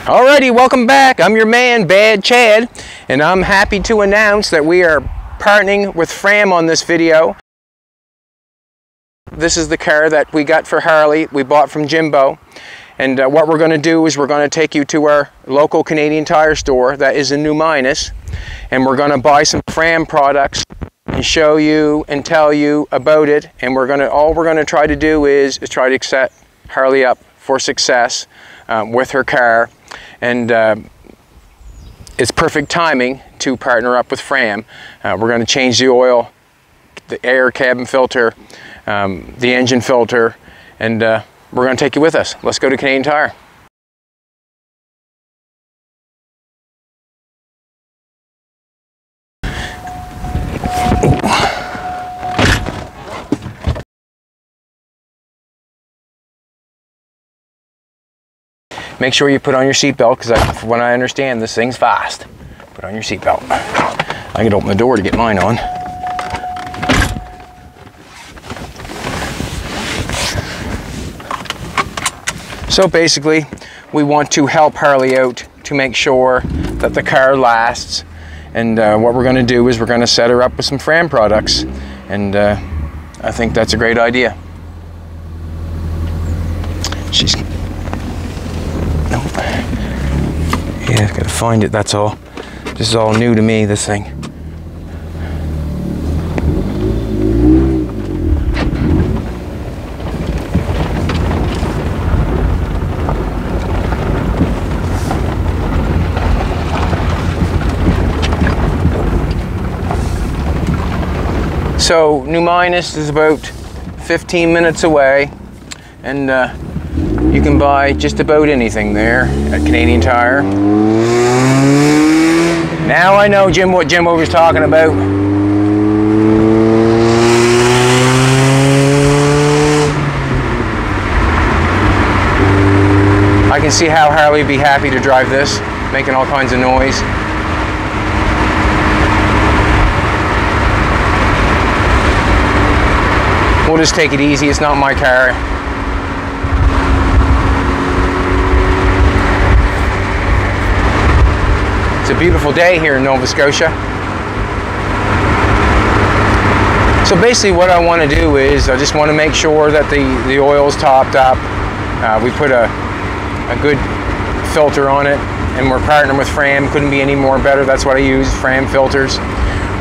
Alrighty, welcome back. I'm your man, Bad Chad, and I'm happy to announce that we are partnering with FRAM on this video. This is the car that we got for Harley, we bought from Jimbo. And what we're going to do is we're going to take you to our local Canadian Tire store that is in New Minas, and we're going to buy some FRAM products and show you and tell you about it. And all we're going to try to do is try to set Harley up for success with her car. And it's perfect timing to partner up with FRAM. We're going to change the oil, the air cabin filter, the engine filter, and we're going to take you with us. Let's go to Canadian Tire. Make sure you put on your seatbelt, because from what I understand, this thing's fast. Put on your seatbelt. I can open the door to get mine on. So basically, we want to help Harley out to make sure that the car lasts. And what we're going to do is we're going to set her up with some FRAM products. And I think that's a great idea. She's... Nope. Yeah, gotta find it, that's all. This is all new to me, this thing. So New Minas is about 15 minutes away, and you can buy just about anything there at Canadian Tire. Now I know what Jimbo was talking about. I can see how Harley would be happy to drive this, making all kinds of noise. We'll just take it easy, it's not my car. It's a beautiful day here in Nova Scotia. So basically what I want to do is I just want to make sure that the oil is topped up. We put a good filter on it, and we're partnering with FRAM. Couldn't be any more better. That's what I use, FRAM filters.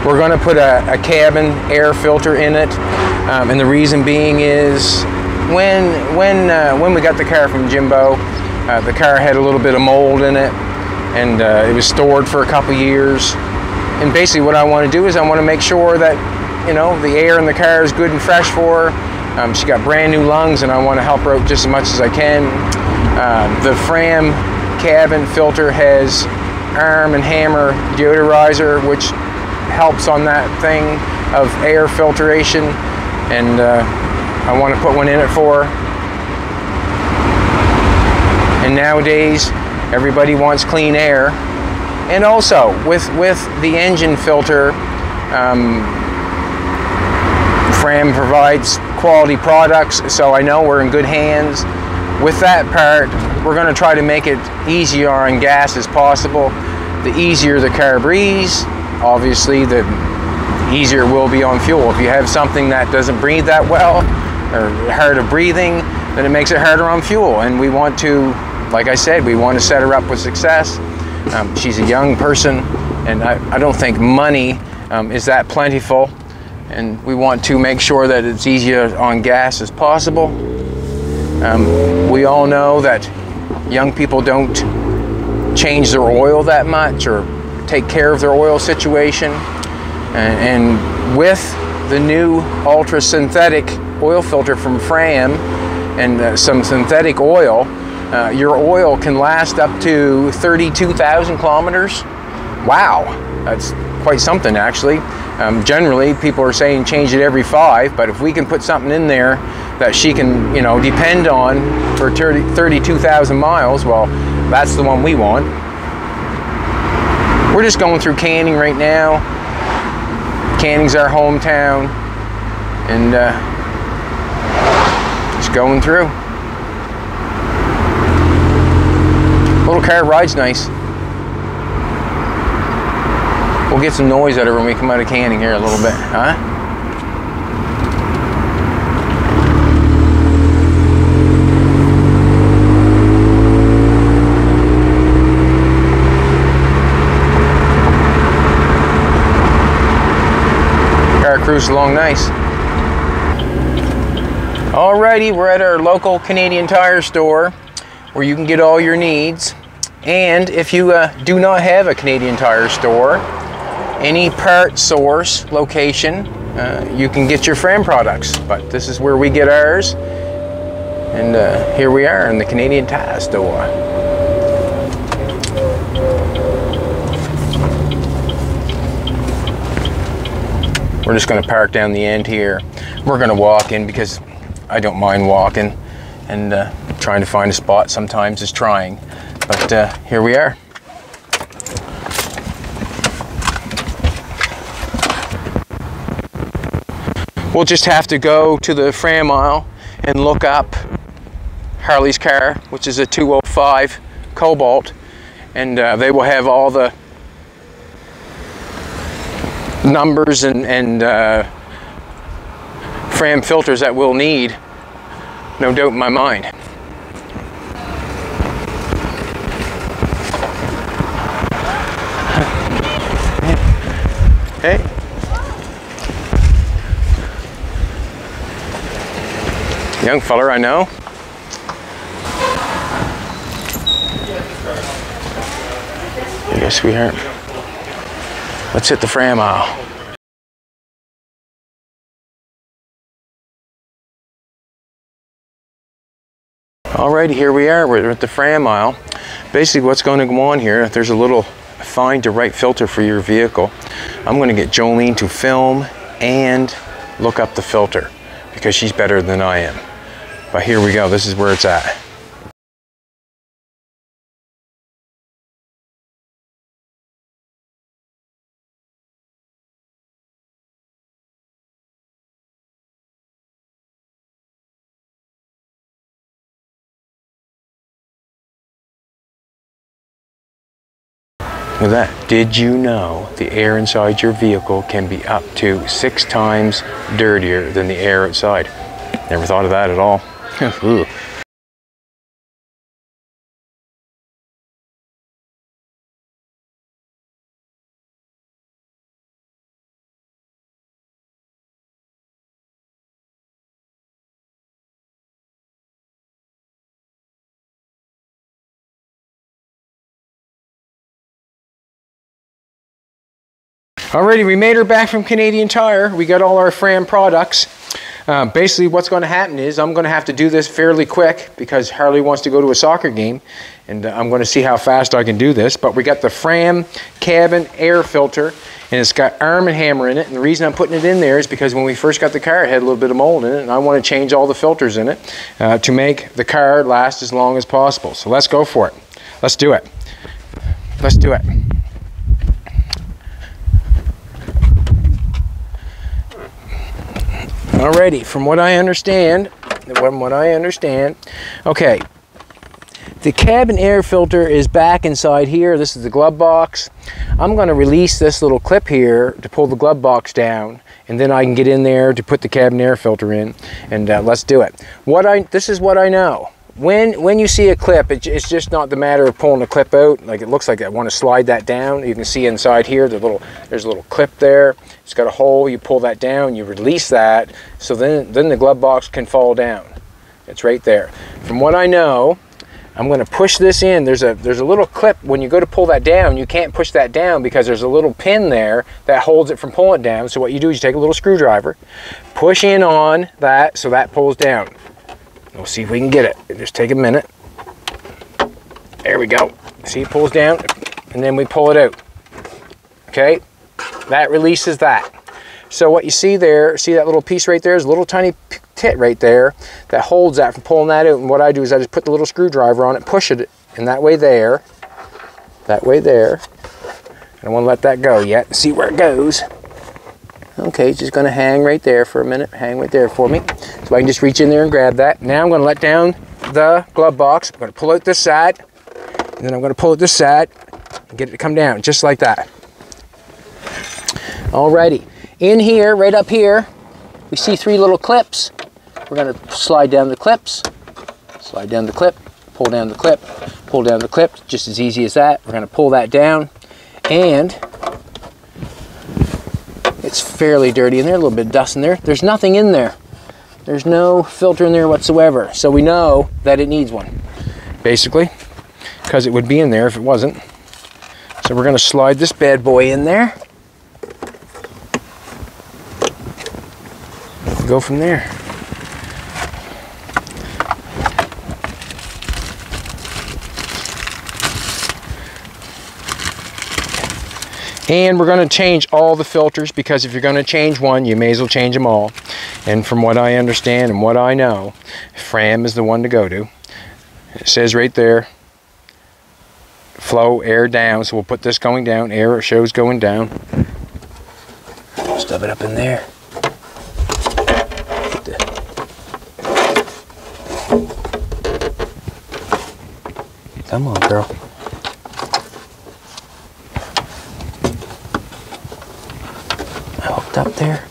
We're going to put a cabin air filter in it, and the reason being is when we got the car from Jimbo, the car had a little bit of mold in it, and it was stored for a couple years. And basically what I want to do is I want to make sure that, you know, the air in the car is good and fresh for her. She got brand new lungs, and I want to help her out just as much as I can. The FRAM cabin filter has Arm & Hammer deodorizer, which helps on that thing of air filtration, and I want to put one in it for her. And nowadays everybody wants clean air, and also with the engine filter, FRAM provides quality products, so I know we're in good hands. With that part, we're going to try to make it easier on gas as possible. The easier the car breathes, obviously the easier it will be on fuel. If you have something that doesn't breathe that well, or hard of breathing, then it makes it harder on fuel. And we want to, like I said, we want to set her up with success. She's a young person, and I don't think money is that plentiful. And we want to make sure that it's easier on gas as possible. We all know that young people don't change their oil that much or take care of their oil situation. And with the new ultra synthetic oil filter from FRAM and some synthetic oil, your oil can last up to 32,000 kilometers. Wow, that's quite something actually. Generally people are saying change it every 5, but if we can put something in there that she can, you know, depend on for 32,000 miles, well, that's the one we want. We're just going through Canning right now. Canning's our hometown, and just going through. Little car rides nice. We'll get some noise out of her when we come out of canning here a little bit, huh? Car cruises along nice. Alrighty, we're at our local Canadian Tire store where you can get all your needs. And if you do not have a Canadian Tire store, any part source location, you can get your FRAM products. But this is where we get ours. And here we are in the Canadian Tire store. We're just going to park down the end here. We're going to walk in because I don't mind walking, and trying to find a spot sometimes is trying. But here we are. We'll just have to go to the FRAM aisle and look up Harley's car, which is a 205 Cobalt, and they will have all the numbers and FRAM filters that we'll need, no doubt in my mind. Hey. Young feller I know. Yes, sweetheart. Let's hit the FRAM aisle. Alrighty, here we are. We're at the FRAM aisle. Basically, what's going to go on here, there's a little find the right filter for your vehicle. I'm going to get Jolene to film and look up the filter because she's better than I am. But here we go. This is where it's at. Look at that. Did you know the air inside your vehicle can be up to 6 times dirtier than the air outside? Never thought of that at all. Alrighty, we made her back from Canadian Tire. We got all our FRAM products. Basically what's going to happen is I'm going to have to do this fairly quick because Harley wants to go to a soccer game, and I'm going to see how fast I can do this. But we got the FRAM cabin air filter, and it's got Arm & Hammer in it. And the reason I'm putting it in there is because when we first got the car, it had a little bit of mold in it, and I want to change all the filters in it to make the car last as long as possible. So let's go for it. Let's do it. Let's do it. Alrighty, from what I understand, okay, the cabin air filter is back inside here. This is the glove box. I'm going to release this little clip here to pull the glove box down, and then I can get in there to put the cabin air filter in, and let's do it. This is what I know. When you see a clip, it's just not the matter of pulling the clip out. Like, it looks like I want to slide that down. You can see inside here, there's a little clip there. It's got a hole. You pull that down, you release that, so then the glove box can fall down. It's right there. From what I know, I'm going to push this in. There's a little clip. When you go to pull that down, you can't push that down because there's a little pin there that holds it from pulling it down. So what you do is you take a little screwdriver, push in on that so that pulls down. We'll see if we can get it. Just take a minute. There we go. See, it pulls down, and then we pull it out. Okay, that releases that. So what you see there, see that little piece right there? Is a little tiny tit right there that holds that from pulling that out. And what I do is I just put the little screwdriver on it, push it, and that way there. I don't want to let that go yet. See where it goes. Okay, it's just going to hang right there for a minute. Hang right there for me. So I can just reach in there and grab that. Now I'm going to let down the glove box. I'm going to pull out this side. And then I'm going to pull it this side and get it to come down just like that. Alrighty, in here, right up here, we see 3 little clips. We're going to slide down the clips, slide down the clip, pull down the clip, pull down the clip, just as easy as that. We're going to pull that down, and it's fairly dirty in there, a little bit of dust in there. There's nothing in there. There's no filter in there whatsoever, so we know that it needs one, basically, because it would be in there if it wasn't. So we're going to slide this bad boy in there. Go from there. And we're going to change all the filters, because if you're going to change one, you may as well change them all. And from what I understand and what I know, FRAM is the one to go to. It says right there, flow air down, so we'll put this going down. Air shows going down. Stuff it up in there. Come on, girl. Hooked up there.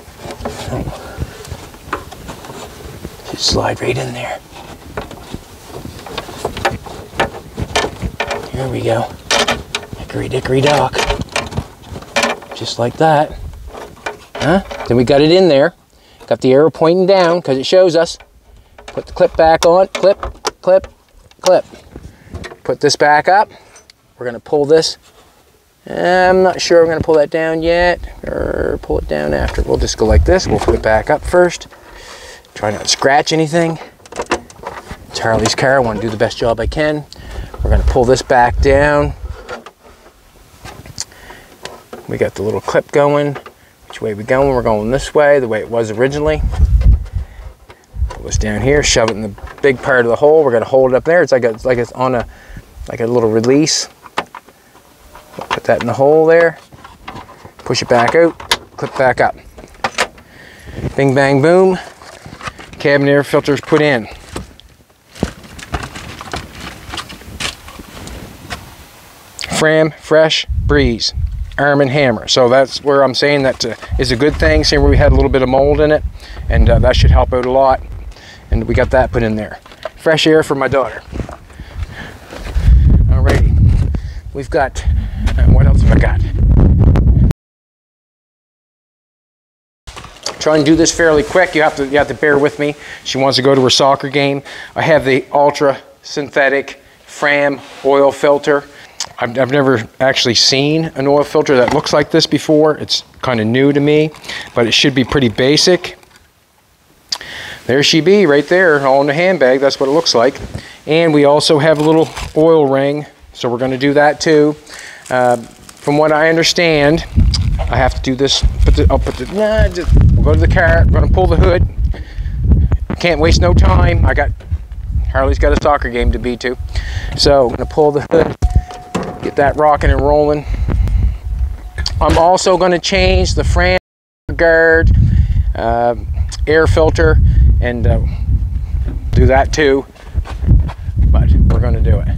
Should slide right in there. Here we go. Hickory dickory dock. Just like that. Huh? Then we got it in there. Got the arrow pointing down because it shows us. Put the clip back on. Clip, clip, clip. Put this back up. We're going to pull this. I'm not sure we're going to pull that down yet, or pull it down after. We'll just go like this. We'll put it back up first. Try not to scratch anything. It's Harley's car. I want to do the best job I can. We're going to pull this back down. We got the little clip going. Which way we going? We're going this way, the way it was originally. Pull this down here, shove it in the big part of the hole. We're going to hold it up there. It's like it's on a little release. Put that in the hole there. Push it back out. Clip back up. Bing bang boom. Cabin air filters put in. FRAM Fresh Breeze Arm and Hammer. So that's where I'm saying that is a good thing. Seeing where we had a little bit of mold in it, and that should help out a lot. And we got that put in there. Fresh air for my daughter. Alrighty, we've got. What else have I got? Try and do this fairly quick. You have to bear with me. She wants to go to her soccer game. I have the ultra synthetic FRAM oil filter. I've never actually seen an oil filter that looks like this before. It's kind of new to me, but it should be pretty basic. There she be, right there, all in the handbag. That's what it looks like. And we also have a little oil ring, so we're going to do that too. From what I understand, I have to do this. We'll go to the car. I'm going to pull the hood. Can't waste no time. Harley's got a soccer game to be to, so I'm going to pull the hood. Get that rocking and rolling. I'm also going to change the FRAM guard air filter and do that too, but we're going to do it.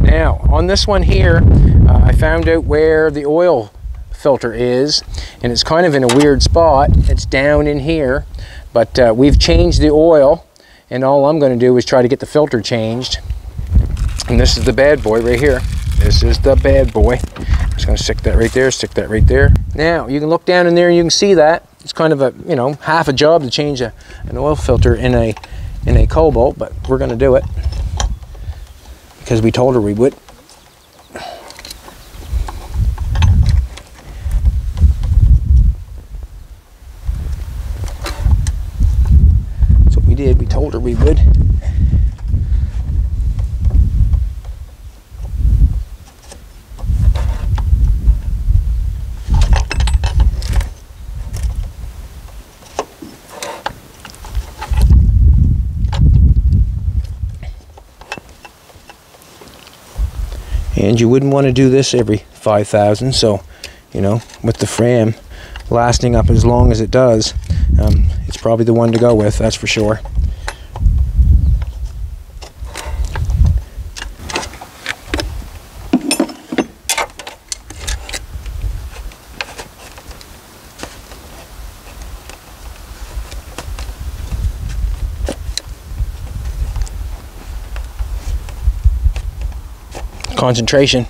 Now on this one here, I found out where the oil filter is, and it's kind of in a weird spot. It's down in here, but we've changed the oil, and all I'm going to do is try to get the filter changed. And this is the bad boy right here. This is the bad boy. I'm just going to stick that right there, stick that right there. Now you can look down in there and you can see that it's kind of a, you know, half a job to change an oil filter in a Cobalt, but we're going to do it because we told her we would. That's what we did. We told her we would. And you wouldn't want to do this every 5,000, so, you know, with the FRAM lasting up as long as it does, it's probably the one to go with, that's for sure. concentration.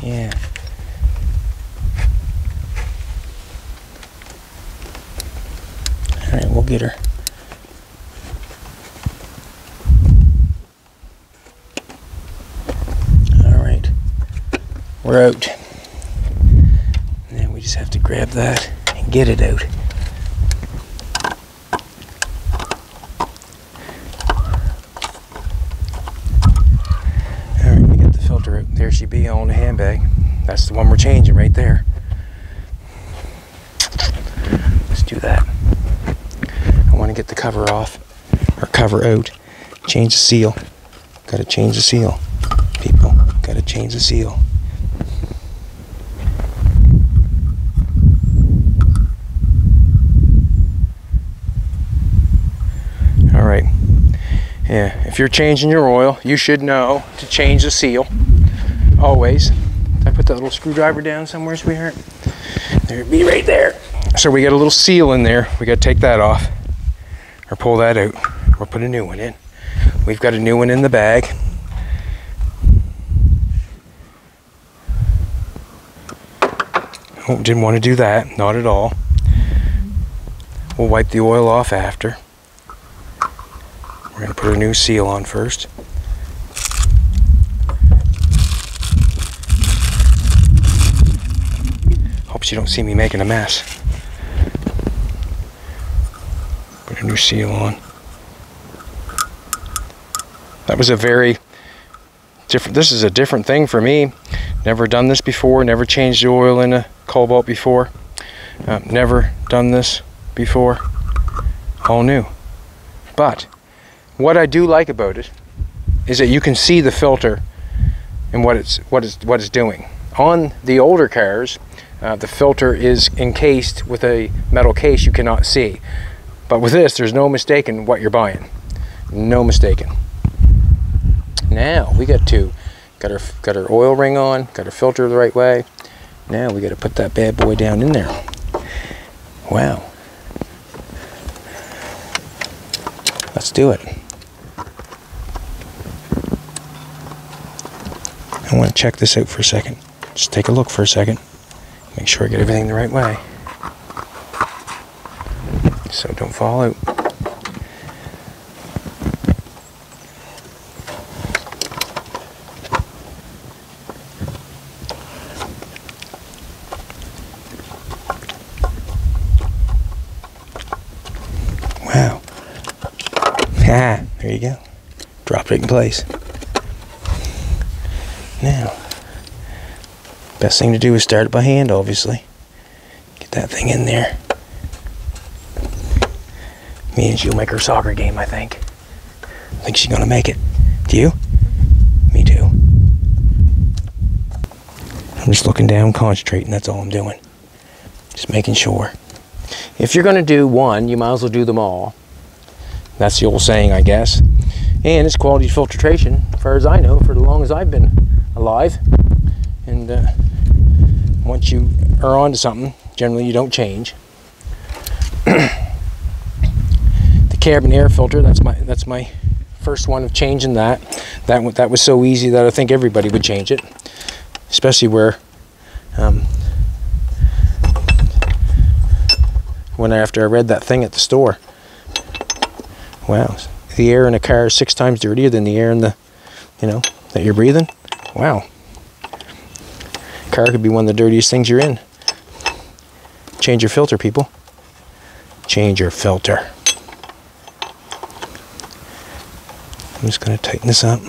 Yeah. All right, we'll get her. All right, we're out. And then we just have to grab that and get it out. All right, we got the filter out. There she be on the handbag. That's the one we're changing right there. Let's do that. I want to get the cover off, or cover out. Change the seal. Got to change the seal, people. Got to change the seal. All right. Yeah, if you're changing your oil, you should know to change the seal. Always. Did I put that little screwdriver down somewhere, sweetheart? There it be right there. So we got a little seal in there. We got to take that off, or pull that out, or put a new one in. We've got a new one in the bag. Oh, didn't want to do that, not at all. We'll wipe the oil off after. We're going to put a new seal on first. Hope you don't see me making a mess. Put a new seal on. That was a very different, this is a different thing for me. Never done this before, never changed the oil in a Cobalt before. Never done this before. All new. But what I do like about it is that you can see the filter and what it's doing. On the older cars, the filter is encased with a metal case you cannot see. But with this, there's no mistaking what you're buying. No mistaking. Now we got our oil ring on, got our filter the right way. Now we got to put that bad boy down in there. Wow. Let's do it. I want to check this out for a second. Just take a look for a second. Make sure I get everything the right way. So don't fall out. Wow. Ah, there you go. Drop it in place. Now, best thing to do is start it by hand, obviously. Get that thing in there. Me and she'll make her soccer game, I think. I think she's gonna make it. Do you? Me too. I'm just looking down, concentrating, that's all I'm doing. Just making sure. If you're gonna do one, you might as well do them all. That's the old saying, I guess. And it's quality filtration, as far as I know, for as long as I've been alive. And once you are onto something, generally you don't change. The carbon air filter, that's my first one of changing that. That was so easy that I think everybody would change it, especially where after I read that thing at the store. Wow, the air in a car is 6 times dirtier than the air in the, that you're breathing. Wow. Car could be one of the dirtiest things you're in. Change your filter, people. Change your filter. I'm just going to tighten this up.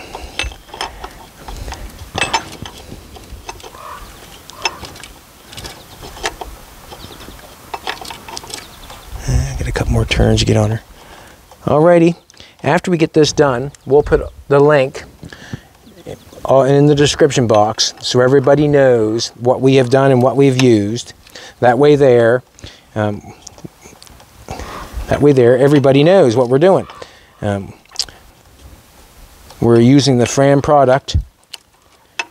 Get a couple more turns to get on her. Alrighty. After we get this done, we'll put the link in the description box so everybody knows what we have done and what we've used. That way there, That way there, everybody knows what we're doing. We're using the FRAM product,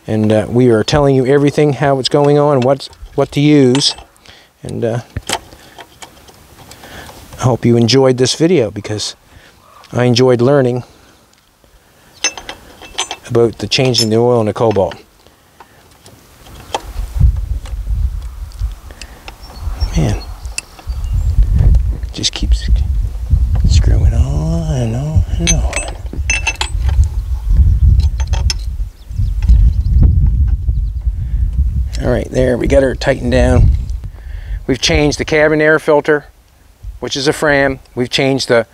and we are telling you everything, how it's going on, what to use. And I hope you enjoyed this video, because I enjoyed learning about the changing the oil in the Cobalt. Man, just keeps screwing on and on and on. Alright, there, we got her tightened down. We've changed the cabin air filter, which is a FRAM. We've changed the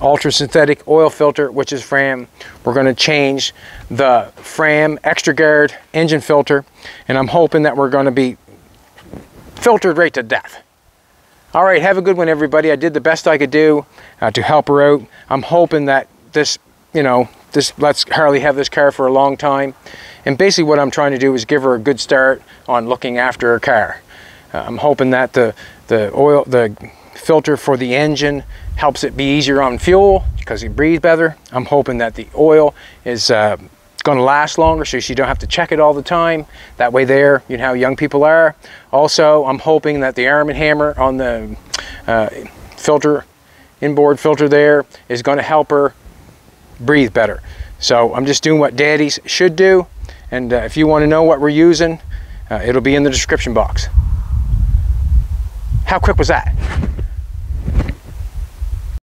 ultra-synthetic oil filter, which is FRAM. We're going to change the FRAM extra guard engine filter, and I'm hoping that we're going to be filtered right to death. Alright, have a good one, everybody. I did the best I could do to help her out. I'm hoping that this, lets Harley have this car for a long time. And basically what I'm trying to do is give her a good start on looking after her car. I'm hoping that the filter for the engine helps it be easier on fuel because you breathe better. I'm hoping that the oil is going to last longer, so you don't have to check it all the time. That way there, you know how young people are. Also, I'm hoping that the Arm & Hammer on the inboard filter there is going to help her breathe better. So I'm just doing what daddies should do. And if you want to know what we're using, it'll be in the description box. How quick was that?